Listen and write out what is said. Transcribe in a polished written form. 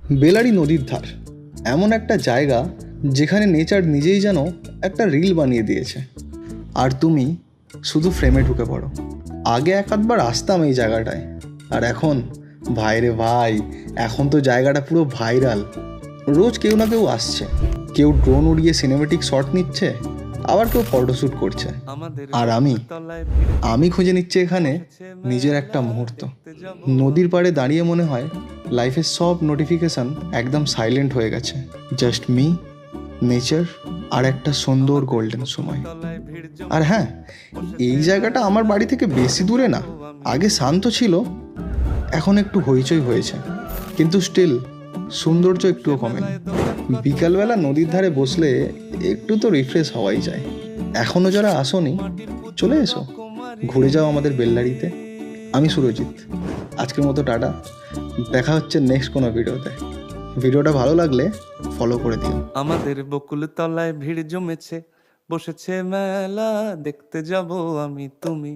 বেলারি নদীর ধার এমন একটা জায়গা যেখানে নেচার নিজেই যেন একটা রিল বানিয়ে দিয়েছে, আর তুমি শুধু ফ্রেমে ঢুকে পড়ো। আগে এক আধবার আসতাম এই জায়গাটায়, আর এখন ভাই রে ভাই, এখন তো জায়গাটা পুরো ভাইরাল। রোজ কেউ না কেউ আসছে, কেউ ড্রোন উড়িয়ে সিনেমেটিক শট নিচ্ছে, আবার কেউ ফটোশ্যুট করছে। আর আমি খুঁজে নিচ্ছি এখানে নিজের একটা মুহূর্ত। নদীর পাড়ে দাঁড়িয়ে মনে হয় লাইফের সব নোটিফিকেশান একদম সাইলেন্ট হয়ে গেছে। জাস্ট মি, নেচার আর একটা সুন্দর গোল্ডেন সময়। আর হ্যাঁ, এই জায়গাটা আমার বাড়ি থেকে বেশি দূরে না। আগে শান্ত ছিল, এখন একটু হইচই হয়েছে, কিন্তু স্টিল সৌন্দর্য একটুও কমেনি। বিকালবেলা নদীর ধারে বসলে একটু তো রিফ্রেশ হওয়াই যায়। এখনও যারা আসোনি, চলে এসো, ঘুরে যাও আমাদের বেল্লারিতে। আমি সুরজিৎ, আজকের মতো টাটা। দেখা হচ্ছে নেক্সট কোনো ভিডিওতে। ভিডিওটা ভালো লাগলে ফলো করে দিও। আমাদের বকুল তলায় ভিড় জমেছে, বসেছে মেলা, দেখতে যাব আমি তুমি।